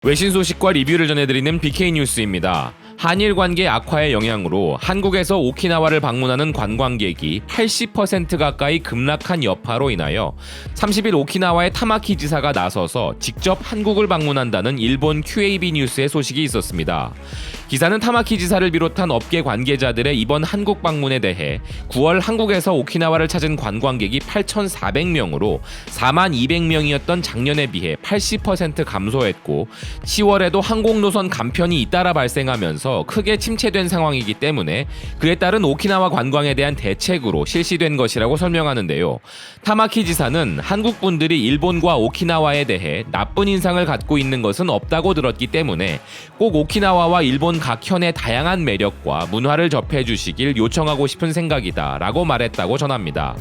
외신 소식과 리뷰를 전해드리는 BK뉴스입니다. 한일 관계 악화의 영향으로 한국에서 오키나와를 방문하는 관광객이 80% 가까이 급락한 여파로 인하여 30일 오키나와의 타마키 지사가 나서서 직접 한국을 방문한다는 일본 QAB 뉴스의 소식이 있었습니다. 기사는 타마키 지사를 비롯한 업계 관계자들의 이번 한국 방문에 대해 9월 한국에서 오키나와를 찾은 관광객이 8,400명으로 42,200명이었던 작년에 비해 80% 감소했고 10월에도 항공노선 감편이 잇따라 발생하면서 크게 침체된 상황이기 때문에 그에 따른 오키나와 관광에 대한 대책으로 실시된 것이라고 설명하는데요. 타마키 지사는 한국 분들이 일본과 오키나와에 대해 나쁜 인상을 갖고 있는 것은 없다고 들었기 때문에 꼭 오키나와와 일본 각 현의 다양한 매력과 문화를 접해 주시길 요청하고 싶은 생각이다 라고 말했다고 전합니다.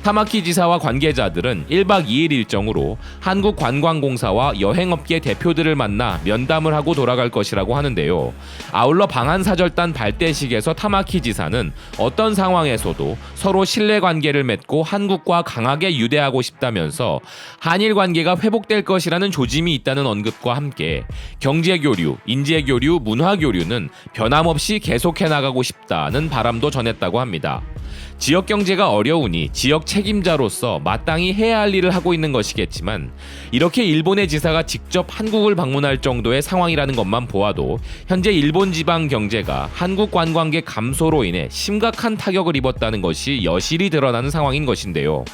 타마키 지사와 관계자들은 1박 2일 일정으로 한국관광공사와 여행업계 대표들을 만나 면담을 하고 돌아갈 것이라고 하는데요. 아울러 방한사절단 발대식에서 타마키 지사는 어떤 상황에서도 서로 신뢰관계를 맺고 한국과 강하게 유대하고 싶다면서 한일 관계가 회복될 것이라는 조짐이 있다는 언급과 함께 경제교류, 인재교류, 문화교류는 변함없이 계속해 나가고 싶다는 바람도 전했다고 합니다. 지역 경제가 어려우니 지역 책임자로서 마땅히 해야 할 일을 하고 있는 것이겠지만 이렇게 일본의 지사가 직접 한국을 방문할 정도의 상황이라는 것만 보아도 현재 일본 지방 경제가 한국 관광객 감소로 인해 심각한 타격을 입었다는 것이 여실히 드러나는 상황인 것인데요.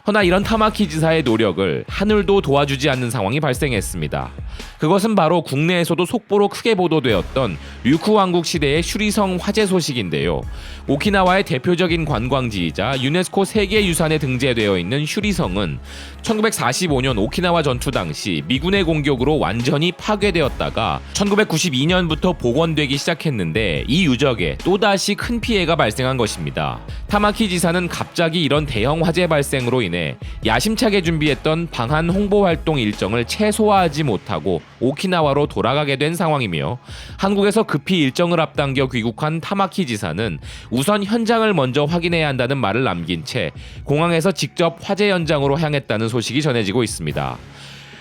허나 이런 타마키 지사의 노력을 하늘도 도와주지 않는 상황이 발생했습니다. 그것은 바로 국내에서도 속보로 크게 보도되었던 류쿠 왕국 시대의 슈리성 화재 소식인데요. 오키나와의 대표적인 관광지이자 유네스코 세계유산에 등재되어 있는 슈리성은 1945년 오키나와 전투 당시 미군의 공격으로 완전히 파괴되었다가 1992년부터 복원되기 시작했는데 이 유적에 또다시 큰 피해가 발생한 것입니다. 타마키 지사는 갑자기 이런 대형 화재 발생으로 인해 야심차게 준비했던 방한 홍보 활동 일정을 최소화하지 못하고 오키나와로 돌아가게 된 상황이며 한국에서 급히 일정을 앞당겨 귀국한 타마키 지사는 우선 현장을 먼저 확인해야 한다는 말을 남긴 채 공항에서 직접 화재 현장으로 향했다는 소식이 전해지고 있습니다.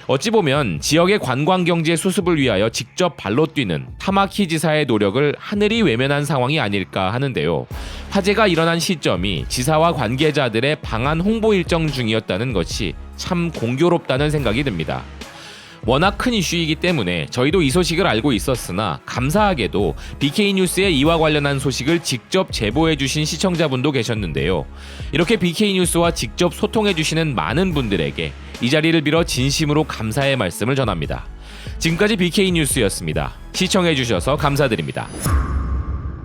어찌 보면 지역의 관광 경제 수습을 위하여 직접 발로 뛰는 타마키 지사의 노력을 하늘이 외면한 상황이 아닐까 하는데요. 화재가 일어난 시점이 지사와 관계자들의 방한 홍보 일정 중이었다는 것이 참 공교롭다는 생각이 듭니다. 워낙 큰 이슈이기 때문에 저희도 이 소식을 알고 있었으나 감사하게도 BK뉴스에 이와 관련한 소식을 직접 제보해주신 시청자분도 계셨는데요. 이렇게 BK뉴스와 직접 소통해주시는 많은 분들에게 이 자리를 빌어 진심으로 감사의 말씀을 전합니다. 지금까지 BK뉴스였습니다. 시청해주셔서 감사드립니다.